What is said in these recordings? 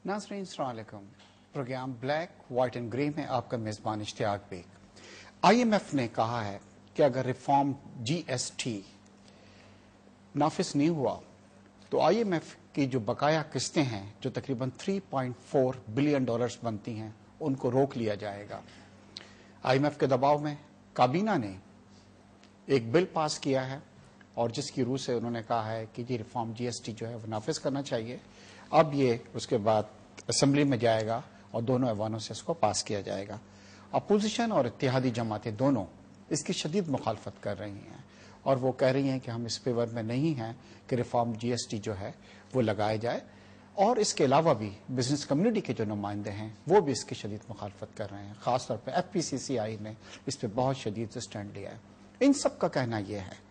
नाज़रीन अस्सलाम वालेकुम। Program black white and grey में आपका मेज़बान इश्तियाक बेग। IMF ने कहा है कि अगर रिफॉर्म GST नाफिज नहीं हुआ तो IMF की जो बकाया किस्तें हैं जो तकरीबन 3.4 बिलियन डॉलर्स बनती हैं उनको रोक लिया जाएगा। IMF के दबाव में काबीना ने एक बिल पास किया है और जिसकी रूह से उन्होंने कहा है कि ये रिफॉर्म GST जो है वो नाफिज करना चाहिए। अब ये उसके बाद असेंबली में जाएगा और दोनों ऐवानों से इसको पास किया जाएगा। अपोजिशन और इत्तेहादी जमातें दोनों इसकी शदीद मुखालफत कर रही हैं और वो कह रही हैं कि हम इस फेवर में नहीं हैं कि रिफॉर्म GST जो है वो लगाया जाए, और इसके अलावा भी बिजनेस कम्युनिटी के जो नुमाइंदे हैं वो भी इसकी शदीद मुखालफत कर रहे हैं। ख़ासतौर पर FPCCI ने इस पर बहुत शदीद से स्टैंड लिया है। इन सब का कहना यह है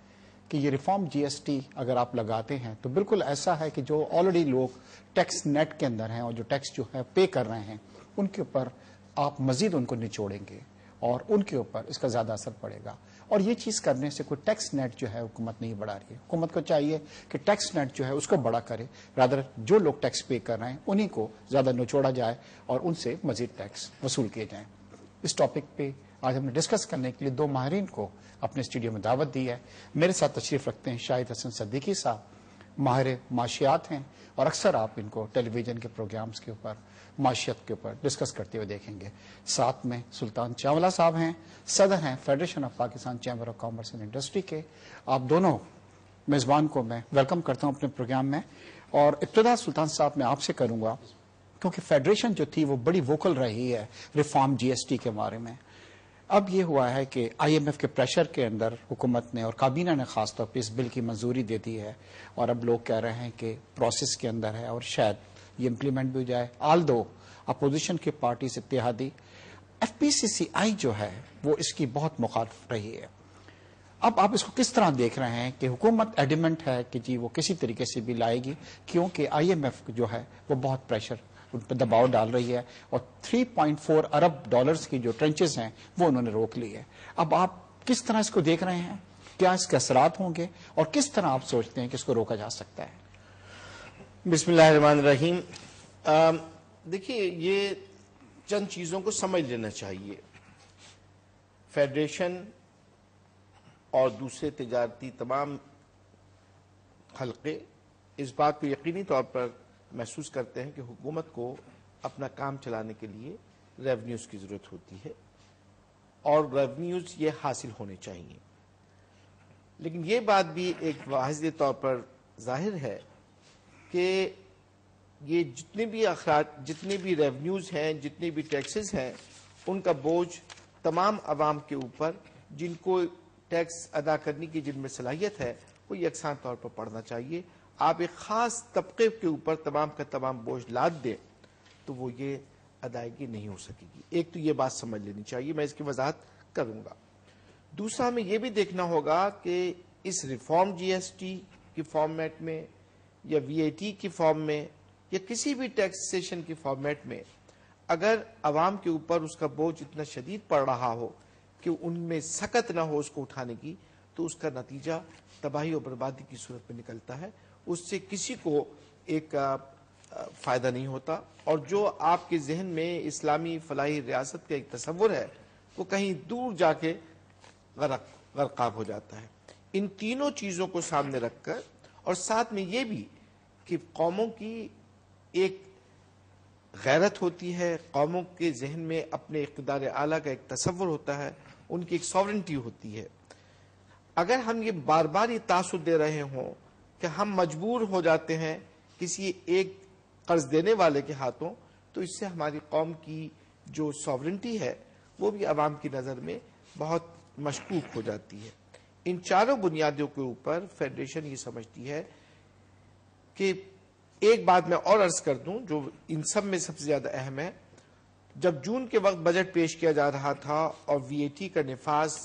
कि ये रिफॉर्म GST अगर आप लगाते हैं तो बिल्कुल ऐसा है कि जो ऑलरेडी लोग टैक्स नेट के अंदर हैं और जो टैक्स जो है पे कर रहे हैं उनके ऊपर आप मजीद उनको निचोड़ेंगे और उनके ऊपर इसका ज़्यादा असर पड़ेगा। और ये चीज़ करने से कोई टैक्स नेट जो है हुकूमत नहीं बढ़ा रही है। हुकूमत को चाहिए कि टैक्स नेट जो है उसको बड़ा करे, रादर जो लोग टैक्स पे कर रहे हैं उन्हीं को ज़्यादा निचोड़ा जाए और उनसे मजीद टैक्स वसूल किए जाएँ। इस टॉपिक पे आज हमने डिस्कस करने के लिए दो माहिरीन को अपने स्टूडियो में दावत दी है। मेरे साथ तशरीफ रखते हैं शाहिद हसन सिद्दीकी साहब, माहिर माशियात हैं और अक्सर आप इनको टेलीविजन के प्रोग्राम्स के ऊपर माशियत के ऊपर डिस्कस करते हुए देखेंगे। साथ में सुल्तान चावला साहब हैं, सदर हैं federation of Pakistan chamber of commerce and industry के। आप दोनों मेज़बान को मैं वेलकम करता हूं अपने प्रोग्राम में। और इब्तिदा सुल्तान साहब मैं आपसे करूंगा क्योंकि फेडरेशन जो थी वो बड़ी वोकल रही है रिफॉर्म GST के बारे में। अब ये हुआ है कि IMF के प्रेशर के अंदर हुकूमत ने और काबीना ने खास तौर पर इस बिल की मंजूरी दे दी है और अब लोग कह रहे हैं कि प्रोसेस के अंदर है और शायद ये इम्प्लीमेंट भी हो जाए। आल दो अपोजिशन की पार्टी से इत्तेहादी FPCCI जो है वो इसकी बहुत मुखालिफ रही है। अब आप इसको किस तरह देख रहे हैं कि हुकूमत एडिमेंट है कि जी वो किसी तरीके से भी लाएगी क्योंकि IMF जो है वो बहुत प्रेशर उन पर दबाव डाल रही है और 3.4 अरब डॉलर्स की जो ट्रेंचेस हैं वो उन्होंने रोक ली है। अब आप किस तरह इसको देख रहे हैं, क्या इसके असरात होंगे और किस तरह आप सोचते हैं कि इसको रोका जा सकता है? बिस्मिल्लाहिर्रहमानिर्रहीम। देखिए, ये चंद चीज़ों को समझ लेना चाहिए। फेडरेशन और दूसरे तिजारती तमाम हल्के इस बात को यकीनी तौर पर महसूस करते हैं कि हुकूमत को अपना काम चलाने के लिए रेवेन्यूज़ की ज़रूरत होती है और रेवेन्यूज़ ये हासिल होने चाहिए। लेकिन ये बात भी एक वाज़ेह तौर पर जाहिर है कि ये जितने भी रेवेन्यूज़ हैं, जितने भी टैक्सेस हैं, उनका बोझ तमाम आवाम के ऊपर जिनको टैक्स अदा करने की जिनमें सलाहियत है वो यकसान तौर पर पड़ना चाहिए। आप एक ख़ास तबके के ऊपर तमाम का तमाम बोझ लाद दें तो वो ये अदायगी नहीं हो सकेगी। एक तो ये बात समझ लेनी चाहिए, मैं इसकी वजाहत करूँगा। दूसरा हमें ये भी देखना होगा कि इस रिफॉर्म GST की फॉर्मेट में या VAT की फॉर्म में या किसी भी टैक्सेशन की फॉर्मेट में अगर आवाम के ऊपर उसका बोझ इतना शदीद पड़ रहा हो कि उनमें सकत ना हो उसको उठाने की, तो उसका नतीजा तबाही और बर्बादी की सूरत में निकलता है। उससे किसी को एक फ़ायदा नहीं होता और जो आपके जहन में इस्लामी फलाही रियासत का एक तस्वुर है वो कहीं दूर जाके गरकाब हो जाता है। इन तीनों चीज़ों को सामने रखकर और साथ में ये भी कि कौमों की एक गैरत होती है, कौमों के जहन में अपने इक़्तिदार आला का एक तस्वुर होता है, उनकी एक सॉवरेंटी होती है। अगर हम ये बार बार ये तासुर दे रहे हों कि हम मजबूर हो जाते हैं किसी एक कर्ज देने वाले के हाथों, तो इससे हमारी कौम की जो सॉवरेंटी है वो भी आवाम की नज़र में बहुत मशकूक हो जाती है। इन चारों बुनियादों के ऊपर फेडरेशन ये समझती है कि एक बात मैं और अर्ज कर दूं जो इन सब में सबसे ज्यादा अहम है। जब जून के वक्त बजट पेश किया जा रहा था और VAT का निफाज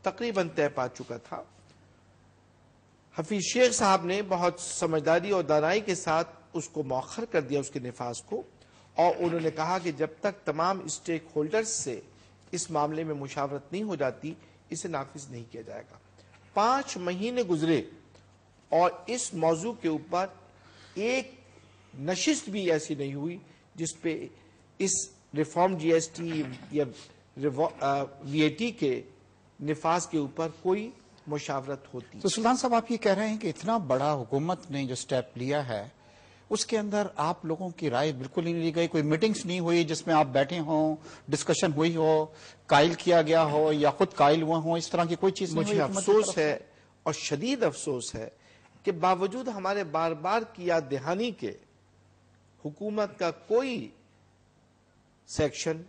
तकरीबन तय पा चुका था, हफीज शेख साहब ने बहुत समझदारी और दानाई के साथ उसको मौखर कर दिया उसके निफाज को, और उन्होंने कहा कि जब तक तमाम स्टेक होल्डर्स से इस मामले में मुशावरत नहीं हो जाती इसे नाफिज नहीं किया जाएगा। 5 महीने गुजरे और इस मौजू के ऊपर एक नशिस्त भी ऐसी नहीं हुई جس پہ اس ریفارم جی ایس ٹی یا وی اے ٹی کے نفاذ کے اوپر کوئی مشاورت ہوتی. تو سلطان صاحب آپ یہ کہہ رہے ہیں کہ اتنا بڑا حکومت نے جو سٹیپ لیا ہے اس کے اندر آپ لوگوں کی رائے بالکل ہی نہیں لی گئی, کوئی میٹنگز نہیں ہوئی جس میں آپ بیٹھے ہوں, ڈسکشن ہوئی ہو, قائل کیا گیا ہو یا خود قائل ہوئے ہوں, اس طرح کی کوئی چیز نہیں ہوئی؟ مجھے افسوس ہے اور شدید افسوس ہے کہ باوجود ہمارے بار بار کی یاد دہانی کے حکومت کا کوئی سیکشن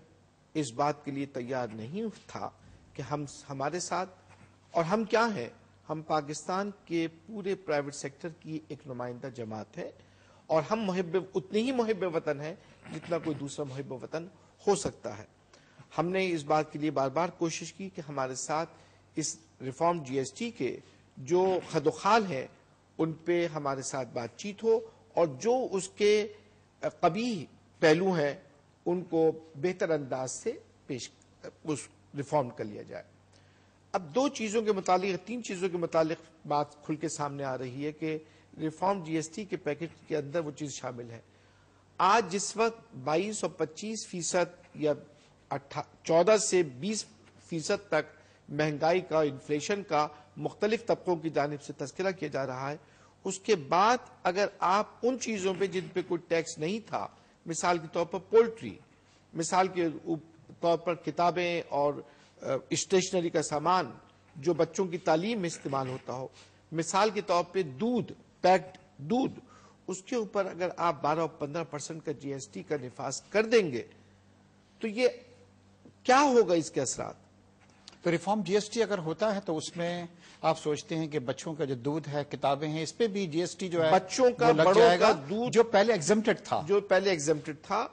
اس بات کے لیے تیار نہیں تھا کہ ہمارے ساتھ, اور ہم کیا ہیں, ہم پاکستان کے پورے پرائیویٹ سیکٹر کی ایک نمائندہ جماعت ہے اور ہم اتنے ہی محب وطن ہیں جتنا کوئی دوسرا محب وطن ہو سکتا ہے. ہم نے اس بات کے لیے بار بار کوشش کی کہ ہمارے ساتھ اس ریفارم جی ایس ٹی کے جو خد و خال ہیں ان پہ ہمارے ساتھ بات چیت ہو اور جو اس کے قبیح پہلو ہیں ان کو بہتر انداز سے اس ریفارم کر لیا جائے. اب دو چیزوں کے متعلق, تین چیزوں کے متعلق بات کھل کے سامنے آ رہی ہے کہ ریفارم جی ایس ٹی کے پیکج کے اندر وہ چیز شامل ہے. آج جس وقت 22 اور 25% یا 14 سے 20% تک مہنگائی کا, انفلیشن کا مختلف طبقوں کی جانب سے تذکرہ کیا جا رہا ہے, اس کے بعد اگر آپ ان چیزوں پہ جن پہ کوئی ٹیکس نہیں تھا, مثال کے طور پر پولٹری, مثال کے طور پر کتابیں اور اسٹیشنری کا سامان جو بچوں کی تعلیم میں استعمال ہوتا ہو, مثال کے طور پہ دودھ, پیکڈ دودھ, اس کے اوپر اگر آپ 12 اور 15% کا جی ایس ٹی کا نفاذ کر دیں گے تو یہ کیا ہوگا, اس کے اثرات. تو ریفارم جی ایس ٹی اگر ہوتا ہے تو اس میں آپ سوچتے ہیں کہ بچوں کا جو دودھ ہے, کتابیں ہیں, اس پہ بھی جی ایس ٹی جو ہے بچوں کا, لگ بڑوں جائے کا گا دودھ جو پہلے ایگزمپٹڈ تھا,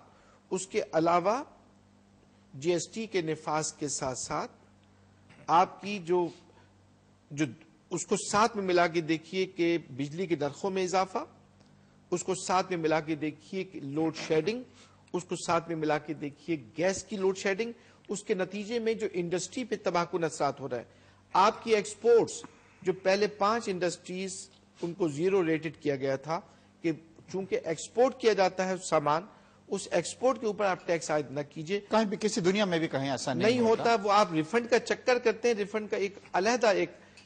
اس کے علاوہ جی ایس ٹی کے نفاذ کے ساتھ ساتھ آپ کی جو اس کو ساتھ میں ملا کے دیکھیے کہ بجلی کے نرخوں میں اضافہ, اس کو ساتھ میں ملا کے دیکھیے کہ لوڈ شیڈنگ, اس کو ساتھ میں ملا کے دیکھیے گیس کی لوڈ شیڈنگ, اس کے نتیجے میں جو انڈسٹری پہ تباہ کن اثرات ہو رہا ہے. آپ کی ایکسپورٹس جو پہلے 5 انڈسٹریز ان کو 0 ریٹڈ کیا گیا تھا کہ چونکہ ایکسپورٹ کیا جاتا ہے سامان, اس ایکسپورٹ کے اوپر آپ ٹیکس عائد نہ کیجئے. کہیں بھی کسی دنیا میں بھی کہیں ایسا نہیں ہوتا, وہ آپ ریفنڈ کا چکر کرتے ہیں, ریفنڈ کا ایک علیحدہ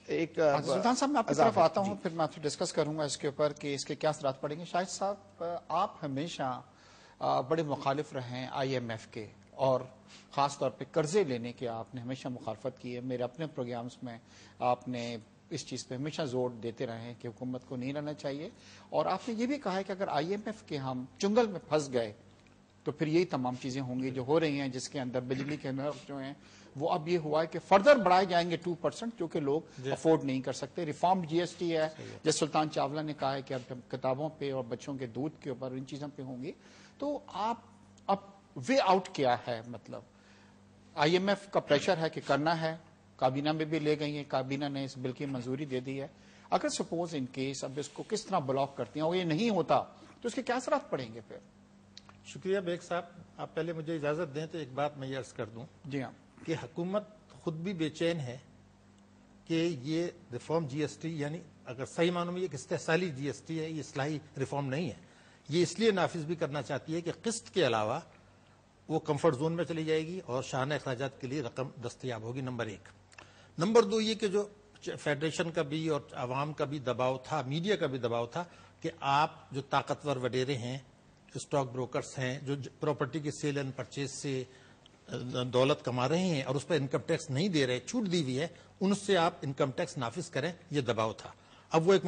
ایک سلطان صاحب میں آپ کی طرف آتا ہوں, پھر میں آپ سے ڈسکس کروں گا اس کے اوپر کہ اس کے کیا اثرات پڑیں گے. شاہد صاحب, آپ ہمیشہ بڑے مخالف رہے ہیں آئی ایم ایف کے, اور خاص طور پہ قرضے لینے کے آپ نے ہمیشہ مخالفت کی ہے. میرے اپنے پروگرامز میں آپ نے اس چیز پہ ہمیشہ زور دیتے رہے ہیں کہ حکومت کو نہیں رہنا چاہیے, اور آپ نے یہ بھی کہا ہے کہ اگر آئی ایم ایف کے ہم چنگل میں پھنس گئے تو پھر یہی تمام چیزیں ہوں گی جو ہو رہی ہیں, جس کے اندر بجلی کے نرخ جو ہیں وہ اب یہ ہوا ہے کہ فردر بڑھائے جائیں گے 2%, جو کہ لوگ افورڈ نہیں کر سکتے. ریفارم جی ایس ٹی ہے, جیسے سلطان چاولہ نے کہا ہے کہ اب کتابوں پہ اور بچوں کے دودھ کے اوپر ان چیزوں پہ ہوں گی. تو آپ اب وے آؤٹ کیا ہے, مطلب آئی ایم ایف کا پریشر ہے کہ کرنا ہے, کابینہ میں بھی لے گئی ہیں, کابینہ نے اس بل کی منظوری دے دی ہے. اگر سپوز ان کیس اب اس کو کس طرح بلاک کرتی ہیں اور یہ نہیں ہوتا تو اس کے کیا اثرات پڑیں گے پھر؟ شکریہ بیگ صاحب. آپ پہلے مجھے اجازت دیں تو ایک بات میں یہ عرض کر دوں. جی ہاں, کہ حکومت خود بھی بے چین ہے کہ یہ ریفارم جی ایس ٹی, یعنی اگر صحیح معنوں میں یہ استحصالی جی ایس ٹی ہے, یہ اصلاحی ریفارم نہیں ہے. یہ اس لیے نافذ بھی کرنا چاہتی ہے کہ قسط کے علاوہ وہ کمفرٹ زون میں چلی جائے گی اور شاہانہ اخراجات کے لیے رقم دستیاب ہوگی. نمبر 1. نمبر 2 یہ کہ جو فیڈریشن کا بھی اور عوام کا بھی دباؤ تھا, میڈیا کا بھی دباؤ تھا کہ آپ جو طاقتور وڈیرے ہیں, اسٹاک بروکرز ہیں, جو پراپرٹی کے سیل اینڈ پرچیز سے دولت کما رہے ہیں اور اس پر انکم ٹیکس نہیں دے رہے, چھوٹ دی ہوئی ہے, ان سے آپ انکم ٹیکس نافذ کریں, یہ دباؤ تھا. اب وہ ایک